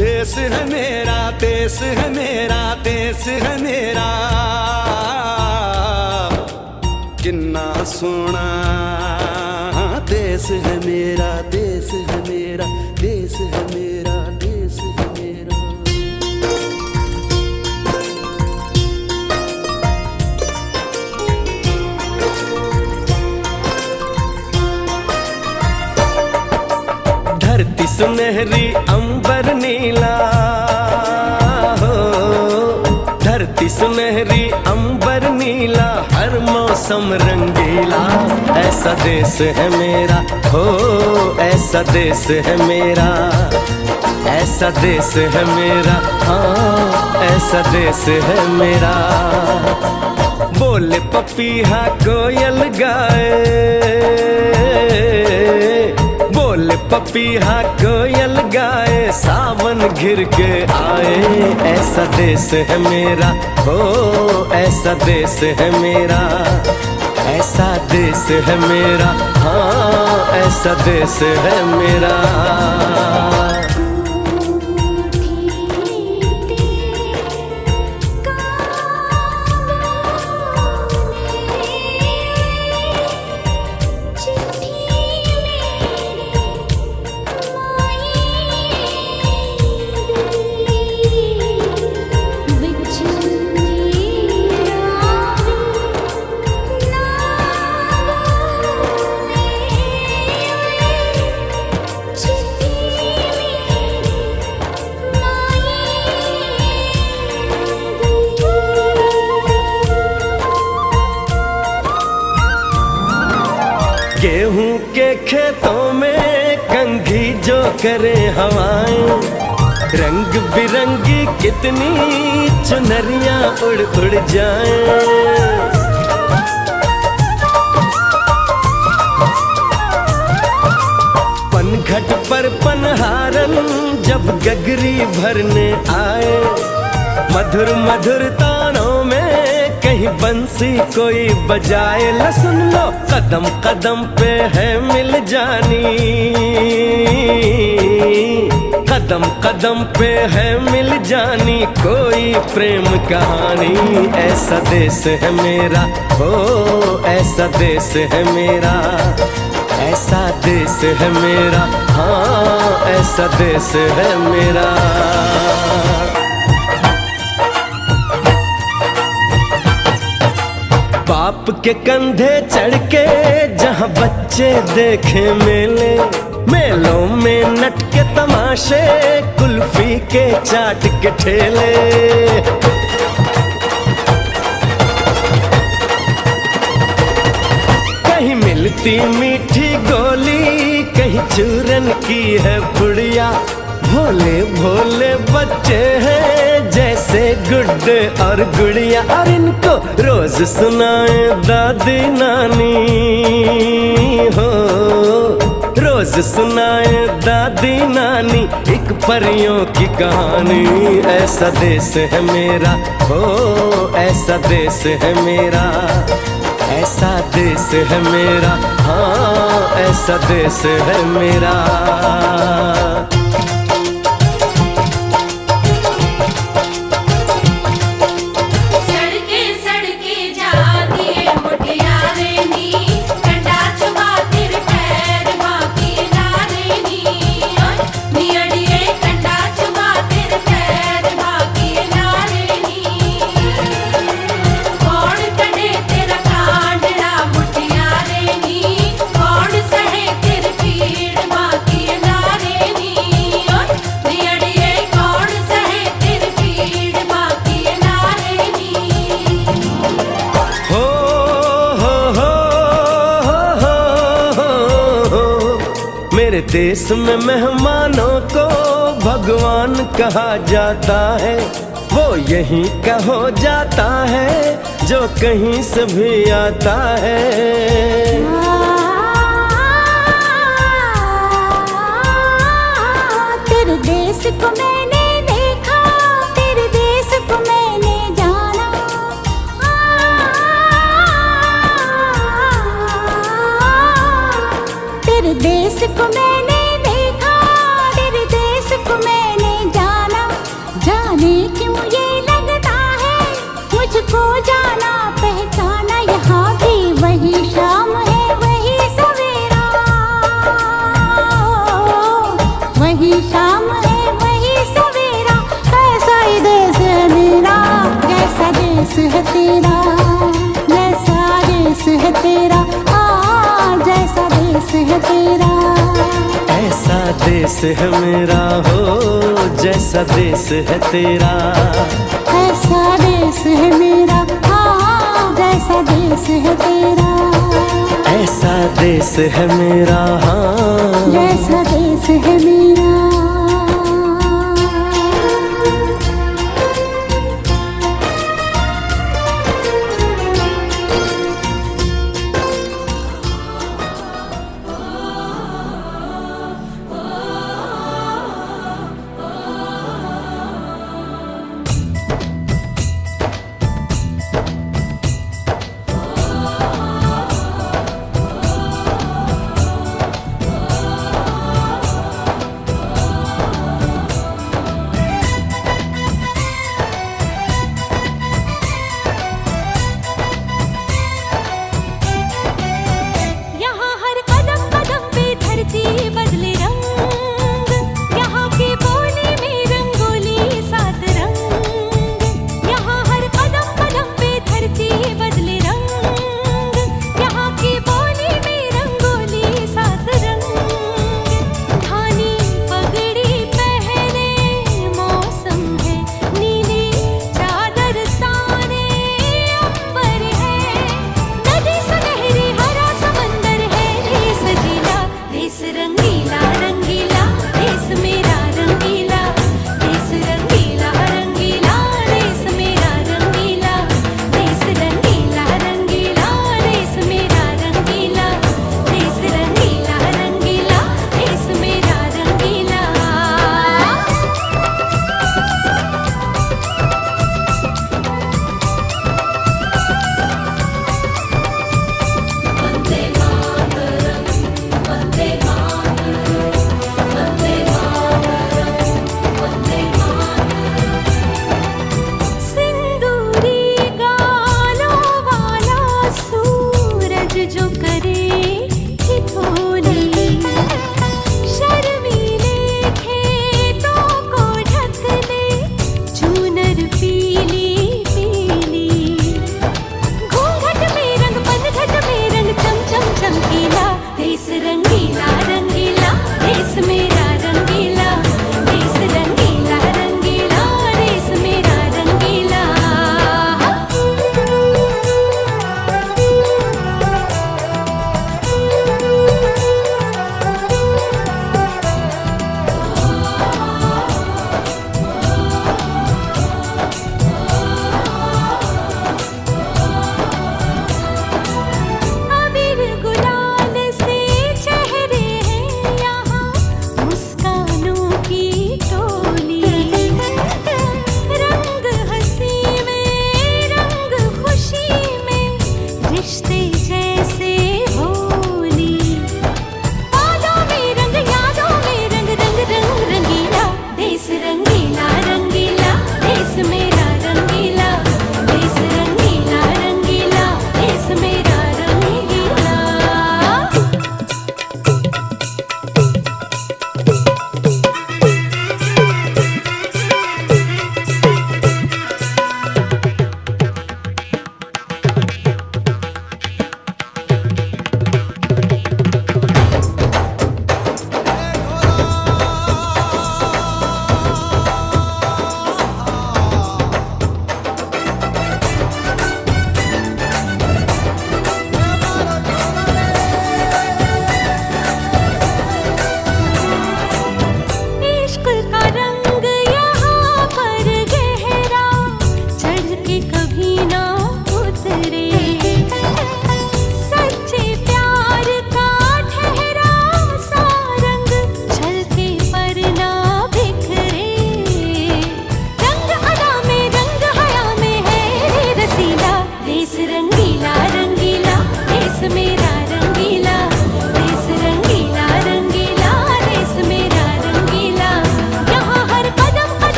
देश है मेरा, देश है मेरा, देश है मेरा, किन्ना सोना देश है मेरा, देश है मेरा, देश है मेरा, देश है मेरा। धरती सुनहरी अंबर नीला हो, धरती सुनहरी अंबर नीला, हर मौसम रंगीला, ऐसा देश है मेरा हो, ऐसा देश है मेरा, ऐसा देश है मेरा, हाँ ऐसा देश है मेरा। बोले पपीहा कोयल गाए, बोले पपीहा कोयल गाए, सावन घिर के आए, ऐसा देश है मेरा हो, ऐसा देश है मेरा, ऐसा देश है मेरा, हाँ ऐसा देश है मेरा। गेहूं के खेतों में कंघी जो करे हवाएं, रंग बिरंगी कितनी चुनरियां उड़ उड़ जाएं। पनघट पर पनहारन जब गगरी भरने आए, मधुर मधुर तानों में कहीं बंसी कोई बजाए, ल सुन लो कदम कदम पे है मिल जानी, कदम कदम पे है मिल जानी कोई प्रेम कहानी, ऐसा देश है मेरा हो, ऐसा देश है मेरा, ऐसा देश है मेरा, हाँ ऐसा देश है मेरा। बाप के कंधे चढ़ के जहाँ बच्चे देखे मेले, मेलों में नट के तमाशे, कुल्फी के चाट के ठेले। कहीं मिलती मीठी गोली, कहीं चूरन की है पुड़िया, भोले भोले बच्चे हैं जैसे गुड्डे और गुड़िया, और इनको रोज सुनाए दादी नानी हो, रोज सुनाए दादी नानी एक परियों की कहानी, ऐसा देश है मेरा हो, ऐसा देश है मेरा, ऐसा देश है मेरा, हाँ ऐसा देश है मेरा। मेरे देश में मेहमानों को भगवान कहा जाता है, वो यहीं का हो जाता है जो कहीं से भी आता है। तेरे देश को मैंने देखा, तेरे देश को मैंने जाना, तेरे देश को मैंने देखा, तेरे देश को मैंने जाना। जाने क्यों ये लगता है मुझको जाना पहचाना, यहाँ भी वही शाम है वही सवेरा, वही शाम है वही सवेरा। ऐसा ही देश है मेरा, जैसा देश है तेरा, जैसा देश है तेरा, जैसा देश है तेरा। ऐसा देश है मेरा हो जैसा देश है तेरा, ऐसा देश है मेरा, जैसा देश है तेरा। ऐसा देश है मेरा हाँ, जैसा देश है मेरा।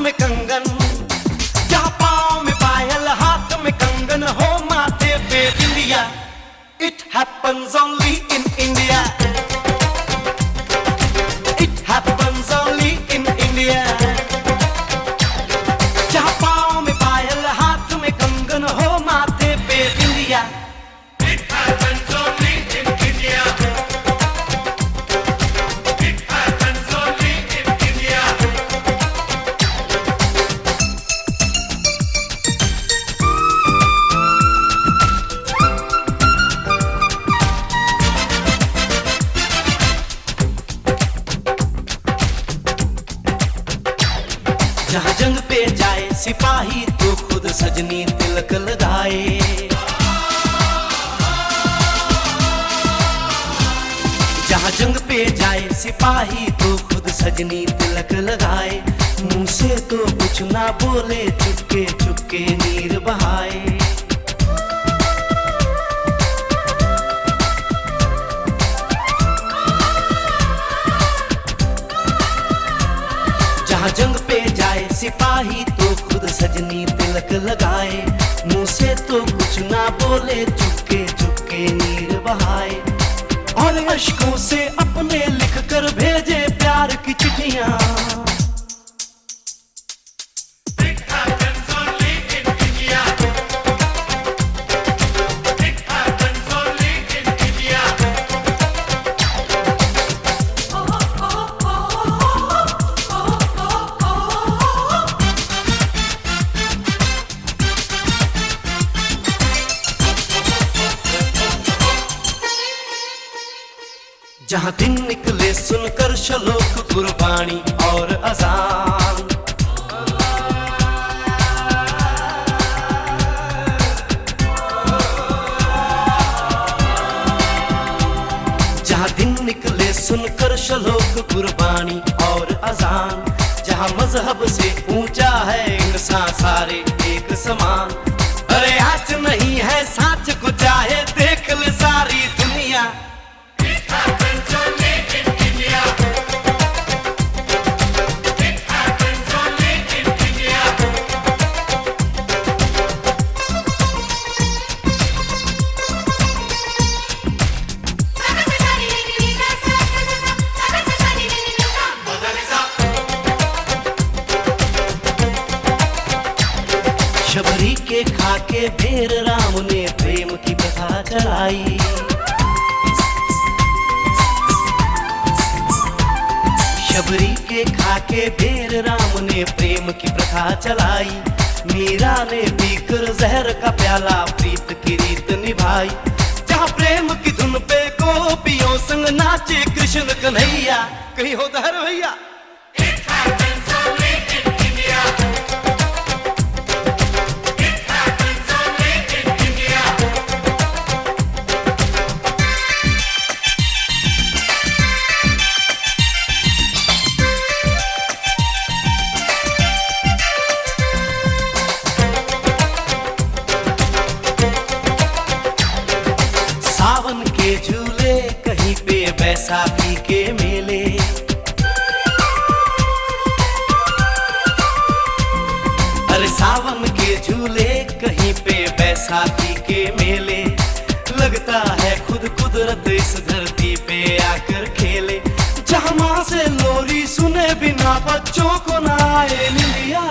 में कंगन, जहाँ पाँव में पायल हाथ में कंगन हो माथे पे बिंदिया। It happens only in India. It happens only in India. जहाँ पाँव में पायल हाथ में कंगन हो माथे पे बिंदिया। It happens only in India. It happens only in India. जहाँ जंग पे जाए सिपाही तो खुद सजनी तिलक लगाए। जहाँ जंग पे जाए सिपाही तो खुद सजनी तिलक लगाए। मुंह से तो कुछ ना बोले, चुपके चुपके नीर बहाए। जहाँ जंग पे जाए सिपाही तो खुद सजनी तिलक लगाए। मुंह से तो कुछ ना बोले, चुपके चुपके नीर बहाए। और अश्कों से अपने लिख कर भेजे प्यार की चिट्ठियां। जहाँ दिन निकले सुनकर शलोक गुरबाणी और अजान। जहाँ दिन निकले सुनकर शलोक गुरबाणी और अजान। जहाँ मजहब से ऊंचा है इंसान सारे एक समान। अरे आज नहीं है साच को चाहे देख ले सारी दुनिया। शबरी के खाके भेर राम ने प्रेम की कथा चलाई। शबरी के खाके भेर राम ने प्रेम की प्रथा चलाई। मीरा ने पीकर जहर का प्याला प्रीत की रीत निभाई। जहाँ प्रेम की धुन पे गोपियों संग नाचे कृष्ण कन्हैया। कहीं होता है भैया। सावन के झूले कहीं पे बैसाखी के मेले। अरे सावन के झूले कहीं पे बैसाखी के मेले। लगता है खुद कुदरत इस धरती पे आकर खेले। जहाँ माँ से लोरी सुने बिना बच्चों को ना आए निंदिया।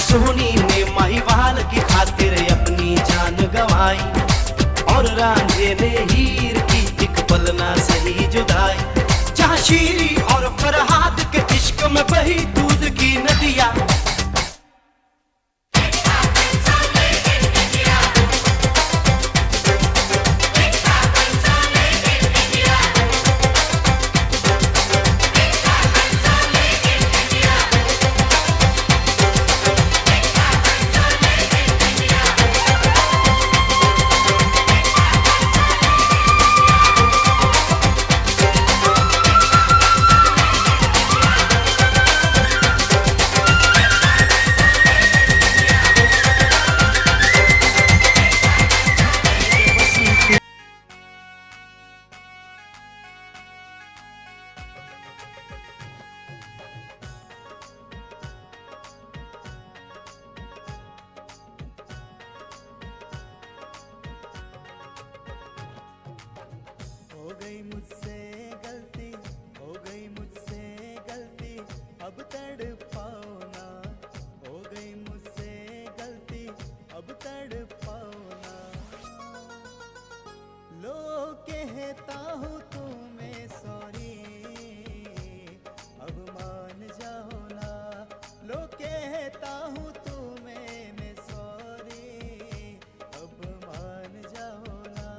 सोनी ने महिवाल की खातिर अपनी जान गंवाई और रांझे ने हीर की एक पल बोलना सही जुदाई, जहाँ शीरी और फरहाद के इश्क में बही दूध की नदियाँ। हो गई मुझसे गलती, हो गई मुझसे गलती, अब तड़पाओ ना। हो गई मुझसे गलती, अब तड़पाओ ना। लो कहता हूँ तुम्हें सॉरी, अब मान जाओ ना। लो कहता हूँ तुम्हें मैं सॉरी, अब मान जाओ ना।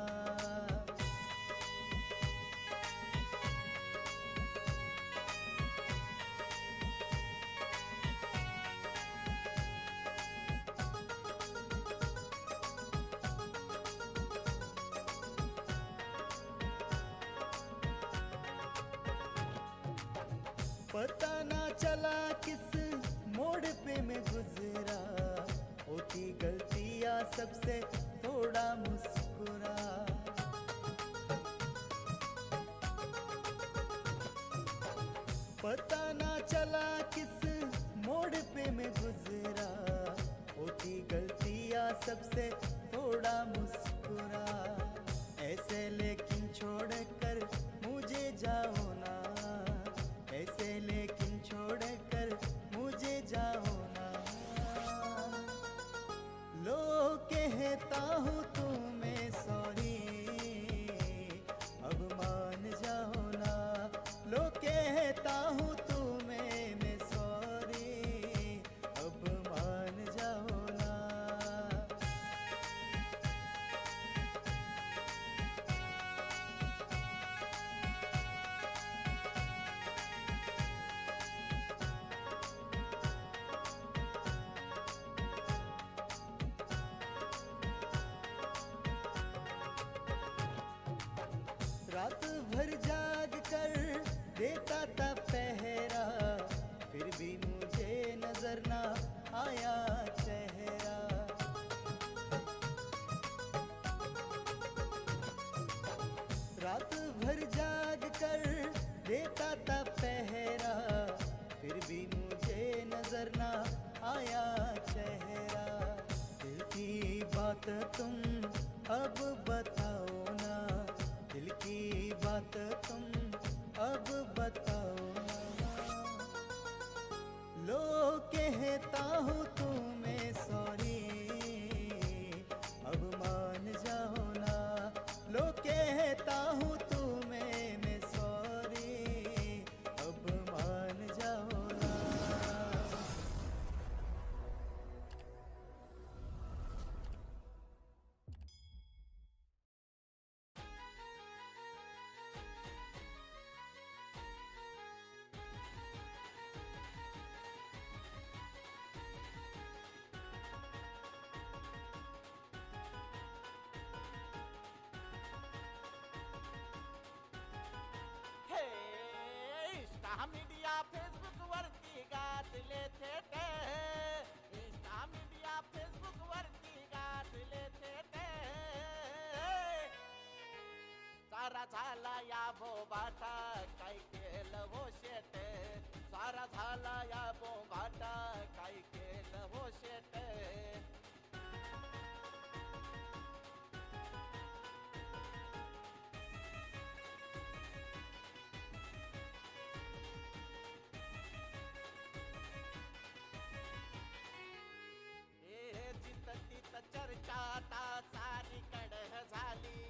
पता ना चला किस मोड़ पे मैं गुजरा, होती गलतियां सबसे थोड़ा मुस्कुरा। पता ना चला किस मोड़ पे मैं गुजरा, होती गलतियां सबसे थोड़ा मुस्कुरा। ऐसे लेकिन छोड़ कर मुझे जाओ ना, ऐसे लेकिन छोड़ कर मुझे जाओ ना। लो कहता हूँ तुम्हें सॉरी, अब मान जाओ ना। लो कहता हूँ तुम्हें मैं सॉरी, अब मान जाओ ना। रात भर जाग कर देता था पहरा, फिर भी मुझे नजर ना आया चेहरा। रात भर जाग कर देता था पहरा, फिर भी मुझे नजर ना आया चेहरा। दिल की बात तुम अब बताओ ना, दिल की बात तुम अब बताओ ना। लो कहता हूँ तुम्हें सॉरी, अब मान जाओ ना। लो कहता हूँ तुम्हें मैं सॉरी, अब मान जाओ ना। मीडिया फेसबुक वरती गाजले थे, इंस्टा मीडिया फेसबुक वरती गाजले थे। सारा झाला या बोबाटा, काय केलं हो शेट। सारा झाला या बोबाटा, काय केलं हो शेट। चर्चा आता सारीकडे झाली,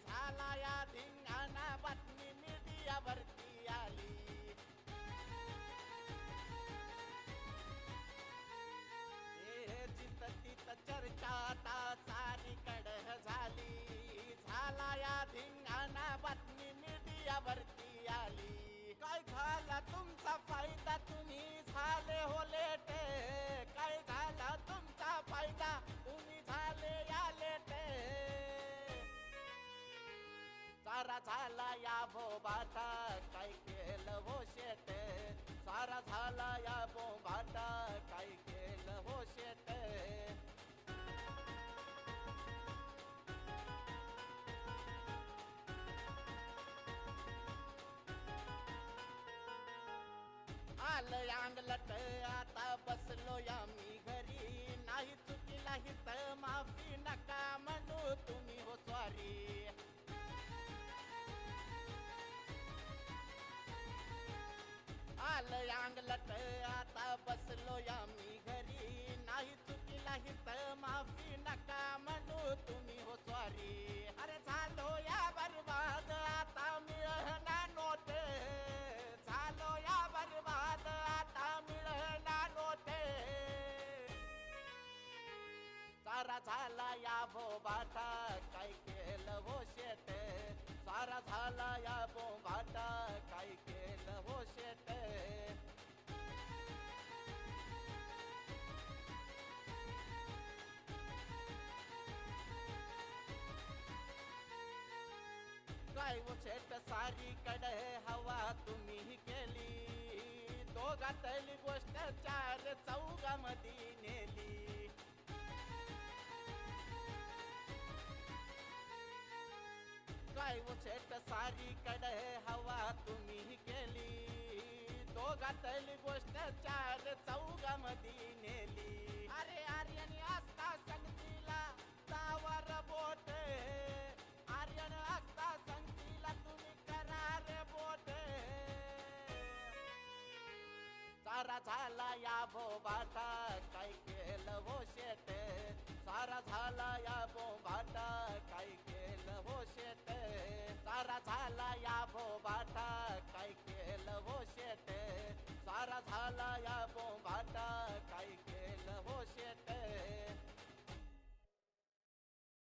झाला या धिंगाणा आता बसलो या मी घरी नाही चुकीला हित माफी नका म्हणू तुम्ही हो स्वारी आलं अंगलट आता बसलो या मी घरी नाही चुकीला हित माफी नका म्हणू तुम्ही हो स्वारी अरे झालो या बरबाद आता मिळना नोट झालो या बरबाद आता मिळना नोट सारा झाला या भोबाटा काय केलं हो शेट सारा झाला या बोंबाटा काय केलं हो शेट काय वो शेट सारी कडे हवा तुम्ही केली दोघातली गोष्ट चार चौघामध्ये नेली काय वो शेट सारी कडे हवा तुम्ही केली दोघातली गोष्ट चार चौघामध्ये नेली अरे आर्यन असता संगतीला तावर बोट आर्यन असता संगतीला तुम्ही करार बोट सारा झाला या भोबाटा काय केलं हो शेट सारा झाला या बोंबाटा काय केलं हो शेट सारा झाला या भो